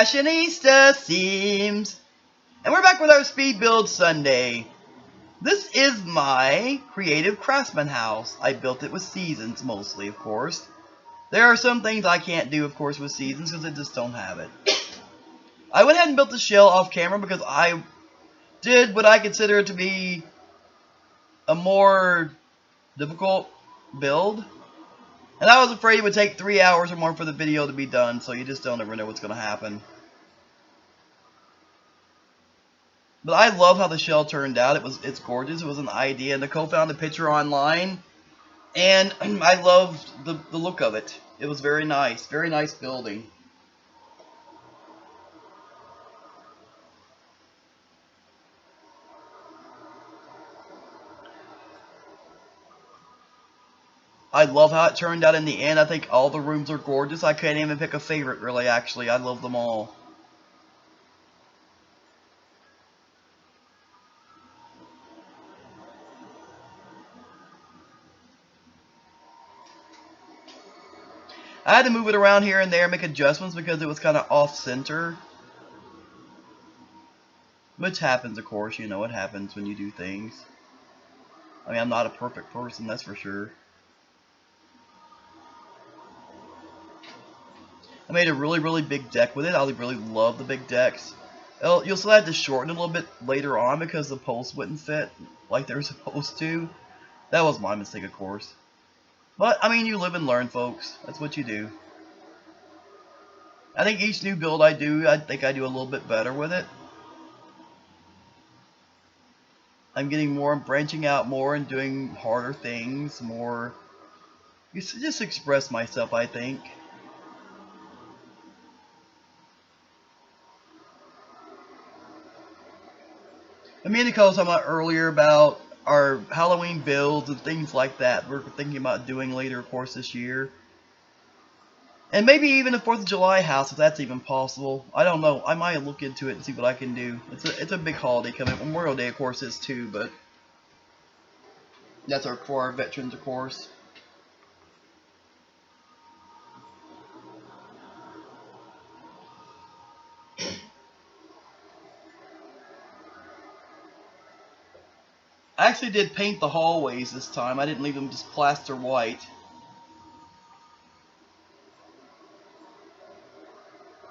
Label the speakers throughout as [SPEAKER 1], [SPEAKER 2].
[SPEAKER 1] FashionistaSims, and we're back with our Speed Build Sunday. This is my creative craftsman house. I built it with seasons mostly, of course. There are some things I can't do, of course, with seasons because I just don't have it. I went ahead and built the shell off camera because I did what I consider to be a more difficult build. And I was afraid it would take 3 hours or more for the video to be done, so you just don't ever know what's going to happen. But I love how the shell turned out. It's gorgeous. It was an idea. Nicole found a picture online, and I loved the look of it. It was very nice building. I love how it turned out in the end. I think all the rooms are gorgeous. I can't even pick a favorite, really, actually. I love them all. I had to move it around here and there, make adjustments because it was kind of off-center. Which happens, of course. You know what happens when you do things. I mean, I'm not a perfect person, that's for sure. I made a really big deck with it. I really love the big decks. You'll still have to shorten it a little bit later on because the posts wouldn't fit like they were supposed to. That was my mistake, of course. But, I mean, you live and learn, folks. That's what you do. I think each new build I do, I think I do a little bit better with it. I'm getting more, branching out more and doing harder things, more. Just express myself, I think. I mean, Nicole was talking about earlier about our Halloween builds and things like that we're thinking about doing later, of course, this year. And maybe even a 4th of July house, if that's even possible. I don't know. I might look into it and see what I can do. It's a big holiday coming. Memorial Day, of course, is too, but that's for our veterans, of course. I actually did paint the hallways this time. I didn't leave them just plaster white.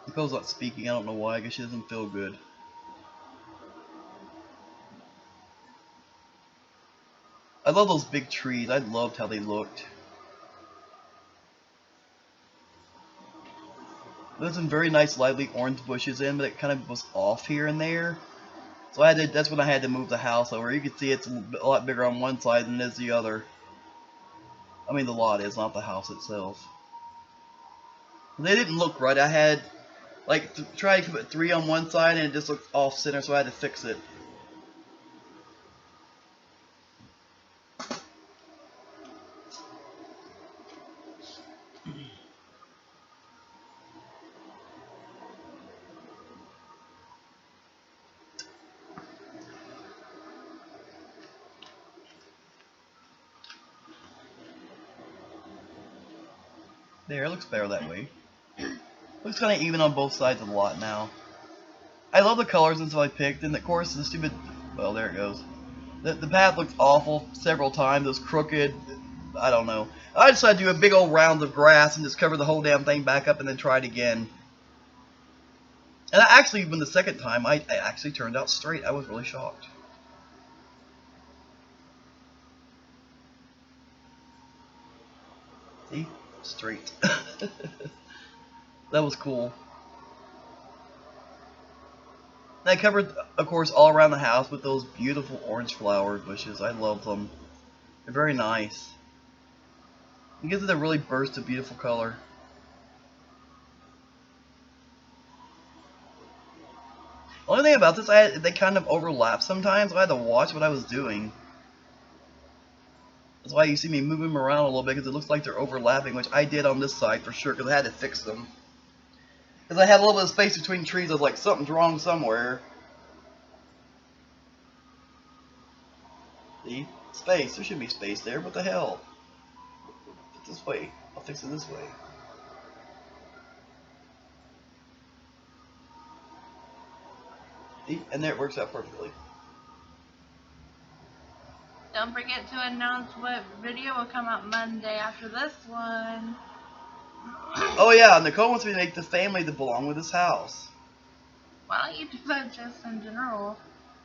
[SPEAKER 1] Nicole's not speaking. I don't know why. I guess she doesn't feel good. I love those big trees. I loved how they looked. There's some very nice lively orange bushes in, but it kind of was off here and there. So that's when I had to move the house over. You can see it's a lot bigger on one side than it is the other. I mean, the lot is, not the house itself. They didn't look right. I had tried to put 3 on one side and it just looked off center, so I had to fix it. There, it looks better that way. Looks kind of even on both sides of the lot now. I love the colors and stuff I picked, and of course the stupid, well, there it goes. The path looks awful several times. It was crooked. I don't know. I decided to do a big old round of grass and just cover the whole damn thing back up and then try it again. And actually, even the second time, I actually turned out straight. I was really shocked. See? Straight. That was cool. And I covered, of course, all around the house with those beautiful orange flower bushes. I love them. They're very nice. It gives it a really burst of beautiful color. The only thing about this, they kind of overlap sometimes. So I had to watch what I was doing. That's why you see me moving them around a little bit, because it looks like they're overlapping, which I did on this side for sure, because I had to fix them. Because I had a little bit of space between trees. I was like, something's wrong somewhere. See? Space. There should be space there. What the hell? This way. I'll fix it this way. See? And there it works out perfectly.
[SPEAKER 2] Don't forget to announce what video will come out Monday after this one.
[SPEAKER 1] Oh yeah, Nicole wants me to make the family that belong with this house.
[SPEAKER 2] Why don't you do that just in general?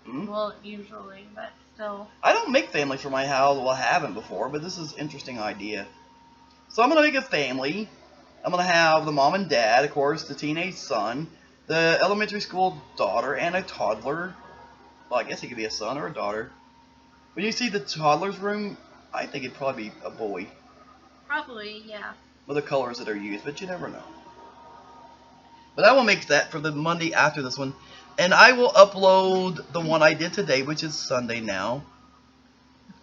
[SPEAKER 1] Hmm?
[SPEAKER 2] Well, usually, but still.
[SPEAKER 1] I don't make family for my house. Well, I haven't before, but this is an interesting idea. So I'm going to make a family. I'm going to have the mom and dad, of course, the teenage son, the elementary school daughter, and a toddler. Well, I guess it could be a son or a daughter. When you see the toddler's room, I think it'd probably be a boy.
[SPEAKER 2] Probably, yeah.
[SPEAKER 1] With the colors that are used, but you never know. But I will make that for the Monday after this one. And I will upload the one I did today, which is Sunday now.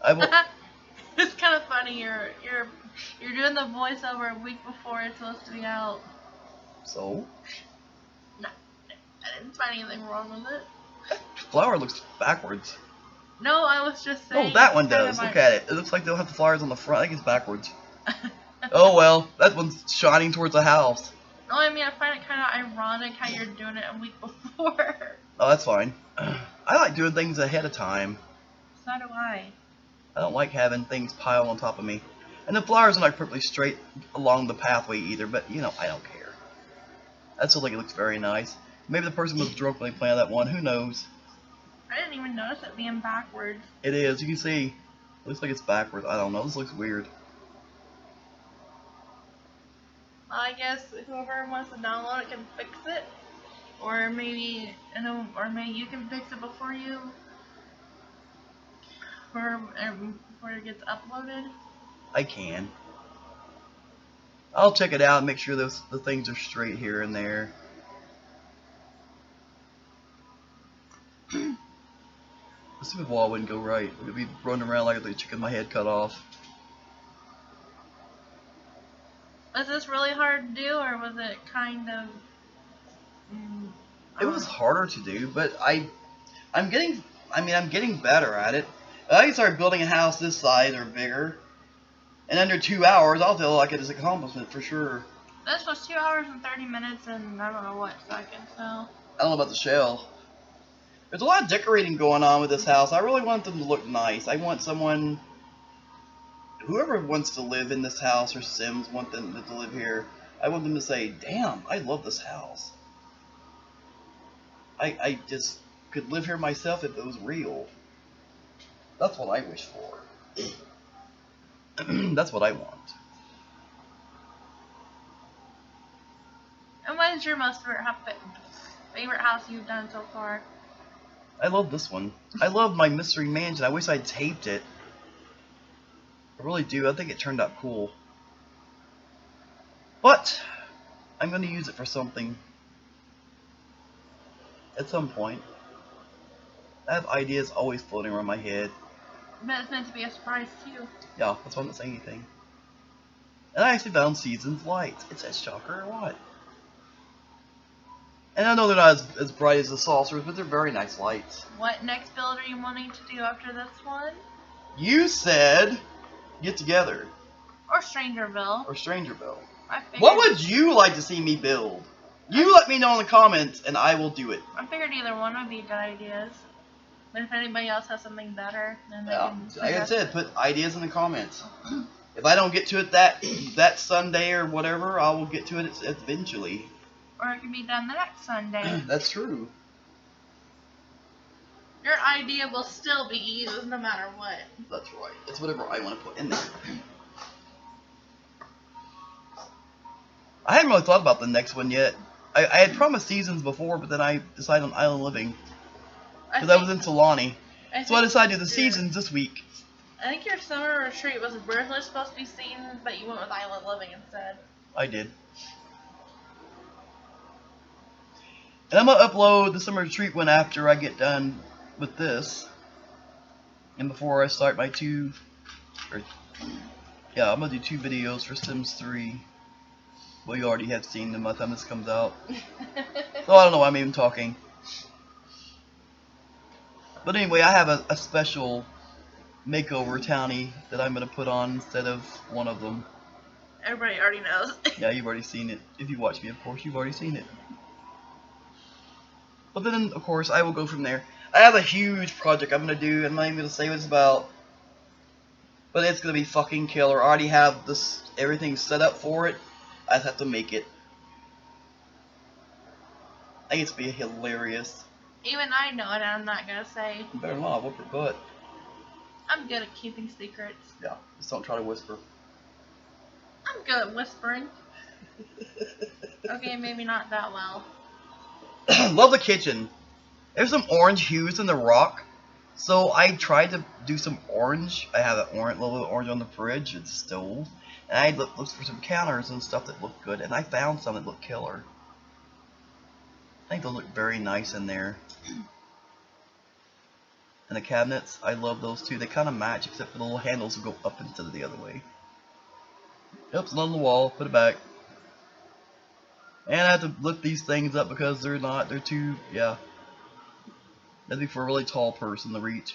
[SPEAKER 1] I will.
[SPEAKER 2] It's kind of funny. You're doing the voiceover a week before it's supposed to be out.
[SPEAKER 1] So?
[SPEAKER 2] No, I didn't find anything wrong with it.
[SPEAKER 1] That flower looks backwards.
[SPEAKER 2] No, I was just saying.
[SPEAKER 1] Oh, that one does. Look at it. It looks like they'll have the flowers on the front. I think it's backwards. Oh well, that one's shining towards the house.
[SPEAKER 2] No, I mean I find it kind of ironic how you're doing it a week before.
[SPEAKER 1] Oh, that's fine. I like doing things ahead of time.
[SPEAKER 2] So do I.
[SPEAKER 1] I don't like having things pile on top of me. And the flowers are not perfectly straight along the pathway either, but you know, I don't care. That still like it looks very nice. Maybe the person was drunk when they planted that one. Who knows?
[SPEAKER 2] I didn't even notice it being backwards.
[SPEAKER 1] It is. You can see. It looks like it's backwards. I don't know. This looks weird.
[SPEAKER 2] I guess whoever wants to download it can fix it, or maybe you can fix it before it gets uploaded.
[SPEAKER 1] I can. I'll check it out and make sure the things are straight here and there. The stupid wall wouldn't go right. It would be running around like a chicken with my head cut off.
[SPEAKER 2] Was this really hard to do, or was it kind of?
[SPEAKER 1] It was harder to do, but I'm getting better at it. I can start building a house this size or bigger, and under 2 hours, I'll feel like it is an accomplishment for sure.
[SPEAKER 2] This was 2 hours and 30 minutes and I don't know what seconds, so.
[SPEAKER 1] I don't know about the shell. There's a lot of decorating going on with this house. I really want them to look nice. I want someone, whoever wants to live in this house or Sims want them to live here, I want them to say, damn, I love this house. I just could live here myself if it was real. That's what I wish for. That's what I want.
[SPEAKER 2] And what is your most favorite house you've done so far?
[SPEAKER 1] I love this one. I love my mystery mansion. I wish I'd taped it. I really do. I think it turned out cool. But I'm going to use it for something at some point. I have ideas always floating around my head.
[SPEAKER 2] But it's meant to be a surprise too.
[SPEAKER 1] Yeah, that's why I'm not saying anything. And I actually found Season's lights. It's a shocker or what? And I know they're not as bright as the saucers, but they're very nice lights.
[SPEAKER 2] What next build are you wanting to do after this one?
[SPEAKER 1] You said Get Together.
[SPEAKER 2] Or Strangerville.
[SPEAKER 1] Or Strangerville.
[SPEAKER 2] I figured,
[SPEAKER 1] What would you like to see me build? You let me know in the comments and I will do it.
[SPEAKER 2] I figured either one would be good ideas. But if anybody else has something better, then they
[SPEAKER 1] Yeah,
[SPEAKER 2] can
[SPEAKER 1] like I
[SPEAKER 2] suggest
[SPEAKER 1] said,
[SPEAKER 2] it.
[SPEAKER 1] put ideas in the comments. If I don't get to it that Sunday or whatever, I will get to it eventually.
[SPEAKER 2] Or it can be done the next Sunday.
[SPEAKER 1] That's true.
[SPEAKER 2] Your idea will still be used no matter what.
[SPEAKER 1] That's right. It's whatever I want to put in there. I hadn't really thought about the next one yet. I had promised Seasons before, but then I decided on Island Living. Because I was in Solani. So I decided to do the Seasons this week.
[SPEAKER 2] I think your summer retreat was originally supposed to be Seasons, but you went with Island Living instead.
[SPEAKER 1] I did. And I'm going to upload the summer retreat one after I get done with this. And before I start my I'm going to do 2 videos for Sims 3. Well, you already have seen them by the time this comes out. So I don't know why I'm even talking. But anyway, I have a special makeover townie that I'm going to put on instead of one of them.
[SPEAKER 2] Everybody already knows.
[SPEAKER 1] Yeah, you've already seen it. If you watch me, of course, you've already seen it. But then, of course, I will go from there. I have a huge project I'm going to do. I'm not even going to say what it's about. But it's going to be fucking killer. I already have this everything set up for it. I just have to make it. I think it's going to be hilarious.
[SPEAKER 2] Even I know it, and I'm not gonna say.
[SPEAKER 1] You better not. Whoop your butt.
[SPEAKER 2] I'm good at keeping secrets.
[SPEAKER 1] Yeah, just don't try to whisper.
[SPEAKER 2] I'm good at whispering. Okay, maybe not that well.
[SPEAKER 1] Love the kitchen. There's some orange hues in the rock. So I tried to do some orange. I have a little bit of orange on the fridge and stove. And I looked for some counters and stuff that looked good. And I found some that looked killer. I think those look very nice in there. And the cabinets, I love those too. They kind of match except for the little handles will go up instead of the other way. Oops, it's on the wall. Put it back. And I have to lift these things up because they're too, yeah. That'd be for a really tall person to reach.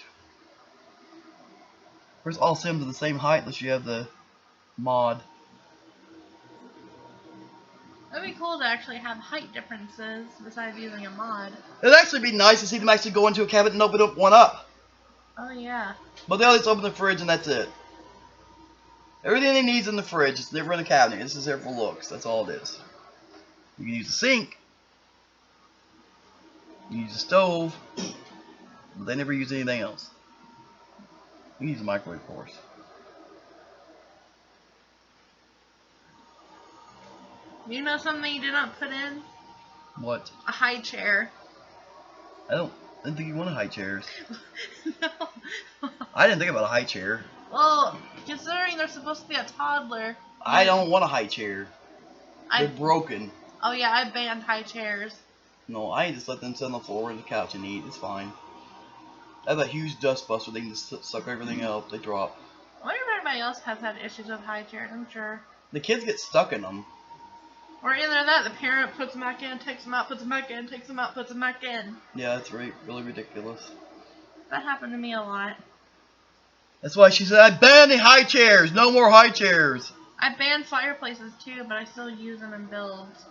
[SPEAKER 1] Of course, all Sims are the same height unless you have the mod.
[SPEAKER 2] It'd be cool to actually have height differences besides using a mod.
[SPEAKER 1] It'd actually be nice to see them actually go into a cabinet and open one up.
[SPEAKER 2] Oh yeah.
[SPEAKER 1] But they'll just open the fridge and that's it. Everything they need is in the fridge. It's never in the cabinet. This is there for looks. That's all it is. You can use a sink. You can use a stove. But they never use anything else. You can use a microwave, of course.
[SPEAKER 2] You know something you did not put in?
[SPEAKER 1] What?
[SPEAKER 2] A high chair.
[SPEAKER 1] I didn't think you wanted high chairs.
[SPEAKER 2] No.
[SPEAKER 1] I didn't think about a high chair.
[SPEAKER 2] Well, considering they're supposed to be a toddler.
[SPEAKER 1] I don't want a high chair. They're broken.
[SPEAKER 2] Oh yeah, I banned high chairs.
[SPEAKER 1] No, I just let them sit on the floor or the couch and eat. It's fine. I have a huge dust buster. They can just suck everything up. They drop.
[SPEAKER 2] I wonder if anybody else has had issues with high chairs. I'm sure.
[SPEAKER 1] The kids get stuck in them.
[SPEAKER 2] Or either that, the parent puts them back in, takes them out, puts them back in, takes them out, puts them back in.
[SPEAKER 1] Yeah, it's really ridiculous.
[SPEAKER 2] That happened to me a lot.
[SPEAKER 1] That's why she said, I ban the high chairs. No more high chairs.
[SPEAKER 2] I banned fireplaces too, but I still use them in builds.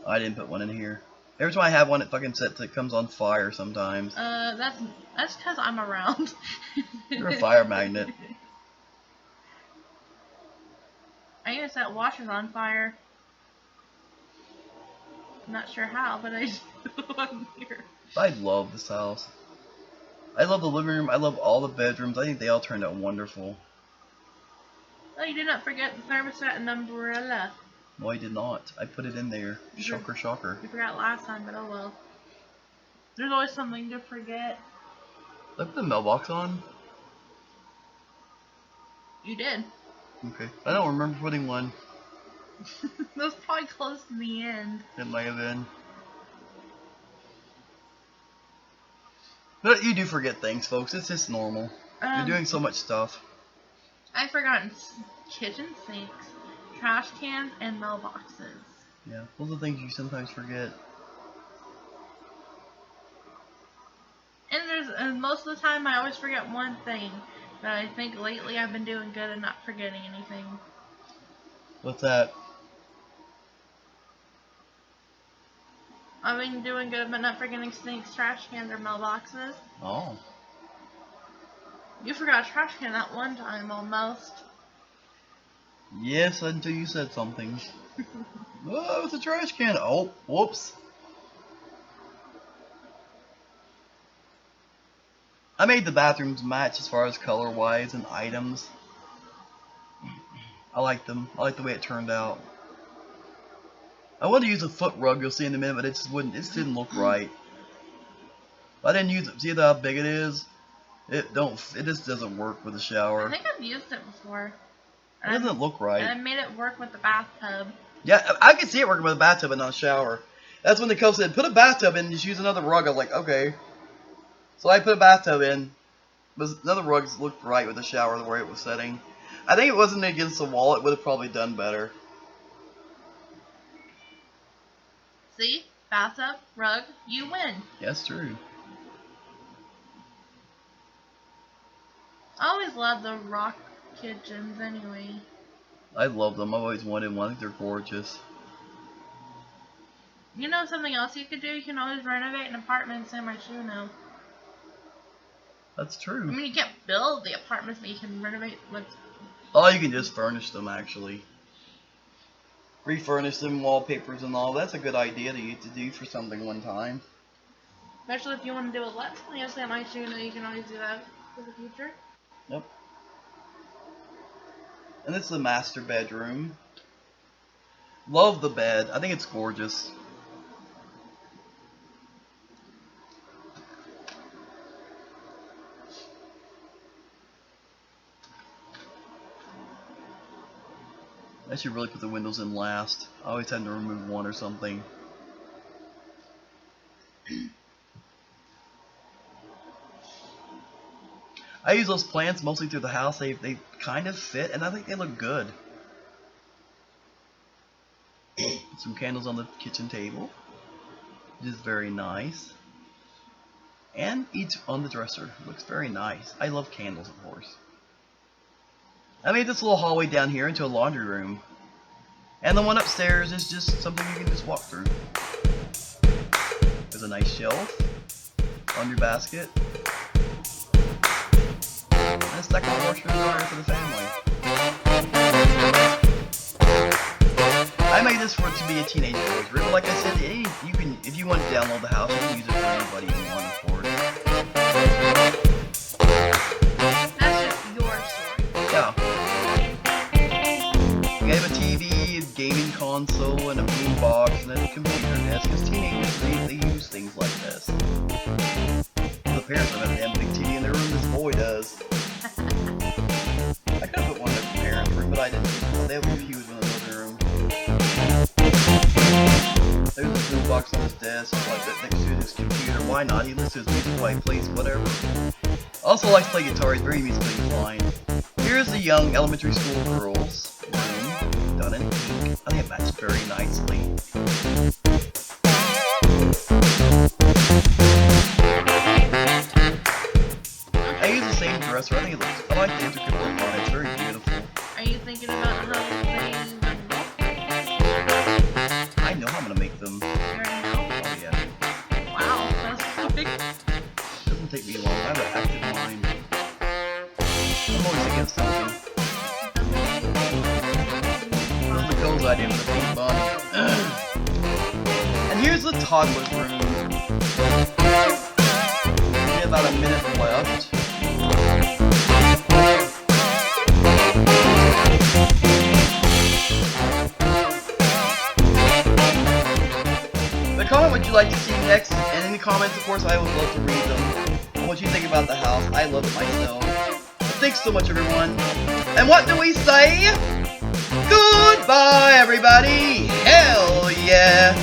[SPEAKER 1] I didn't put one in here. Every time I have one, it fucking sets. It comes on fire sometimes.
[SPEAKER 2] That's because I'm around.
[SPEAKER 1] You're a fire magnet.
[SPEAKER 2] I even set washers on fire. I'm not sure how, but I do. I'm here.
[SPEAKER 1] I love this house. I love the living room. I love all the bedrooms. I think they all turned out wonderful.
[SPEAKER 2] Oh, you did not forget the thermostat and umbrella.
[SPEAKER 1] No, I did not. I put it in there. Shocker, shocker.
[SPEAKER 2] You forgot last time, but oh well. There's always something to forget.
[SPEAKER 1] Did I put the mailbox on?
[SPEAKER 2] You did.
[SPEAKER 1] Okay. I don't remember putting one.
[SPEAKER 2] That was probably close to the end.
[SPEAKER 1] It might have been. But you do forget things, folks. It's just normal. You're doing so much stuff.
[SPEAKER 2] I've forgotten kitchen sinks, trash cans, and mailboxes.
[SPEAKER 1] Yeah, those are things you sometimes forget.
[SPEAKER 2] And most of the time I always forget one thing. But I think lately I've been doing good and not forgetting anything.
[SPEAKER 1] What's that?
[SPEAKER 2] I've been doing good but not forgetting sinks, trash cans, or mailboxes.
[SPEAKER 1] Oh.
[SPEAKER 2] You forgot a trash can that one time almost.
[SPEAKER 1] Yes, until you said something. Oh, it's a trash can. Oh, whoops. I made the bathrooms match as far as color-wise and items. I like them. I like the way it turned out. I wanted to use a foot rug, you'll see in a minute, but it just wouldn't. It just didn't look right. I didn't use it. See how big it is? It just doesn't work with the shower.
[SPEAKER 2] I think I've used it before.
[SPEAKER 1] It doesn't look right.
[SPEAKER 2] And I made it work with the bathtub.
[SPEAKER 1] Yeah, I can see it working with a bathtub and not a shower. That's when the coach said, put a bathtub in and just use another rug. I was like, okay. So I put a bathtub in. But another rug looked right with the shower the way it was setting. I think it wasn't against the wall. It would have probably done better.
[SPEAKER 2] See? Bathtub, rug, you win.
[SPEAKER 1] Yeah, that's true.
[SPEAKER 2] I always love the rock kitchens anyway.
[SPEAKER 1] I love them. I've always wanted one. I think they're gorgeous.
[SPEAKER 2] You know something else you could do? You can always renovate an apartment semi-tuno.
[SPEAKER 1] That's true.
[SPEAKER 2] I mean, you can't build the apartments, but you can renovate what's...
[SPEAKER 1] Oh, you can just furnish them, actually. Refurnish them, wallpapers and all. That's a good idea to do for something one time.
[SPEAKER 2] Especially if you want to do a Let's Play of semi-tuno, you can always do that for the future.
[SPEAKER 1] Yep. And this is the master bedroom. Love the bed. I think it's gorgeous. I should really put the windows in last. I always tend to remove one or something. I use those plants mostly through the house. They kind of fit, and I think they look good. Some candles on the kitchen table, which is very nice. And each on the dresser. Looks very nice. I love candles, of course. I made this little hallway down here into a laundry room. And the one upstairs is just something you can just walk through. There's a nice shelf, laundry basket, and a second washer and dryer for the family. I made this for it to be a teenage boys room. Like I said, you can, if you want to download the house, you can use it for anybody you want, of course.
[SPEAKER 2] That's just your story.
[SPEAKER 1] Yeah. We have a TV, a gaming console, and a boom box, and a computer desk. Because teenagers, they use things like this. The parents don't have a damn big TV in their room. This boy does. I could have put one in the parents' room, but I didn't. They have a huge one in the living room. There's a boom box on his desk, like that next to his computer. Why not? He listens to his music while he plays whatever. Also likes to play guitar. He's very musically inclined. Here's the young elementary school girls room, done in pink. I think it matches very nicely. I use the same dresser. I think it looks. I like the intricate work on it. It's very beautiful.
[SPEAKER 2] Are you thinking about how they
[SPEAKER 1] I know how I'm gonna make them.
[SPEAKER 2] You already know?
[SPEAKER 1] Oh yeah.
[SPEAKER 2] Wow, that's quick.
[SPEAKER 1] Doesn't take me long. I have an active mind. I'm always against something. That's the Cole's idea for the pink bunny. And here's the toddler's room. We have about a minute left. Comment what you'd like to see next, and in the comments, of course, I would love to read them. And what you think about the house. I love it myself. But thanks so much, everyone. And what do we say? Goodbye, everybody. Hell yeah.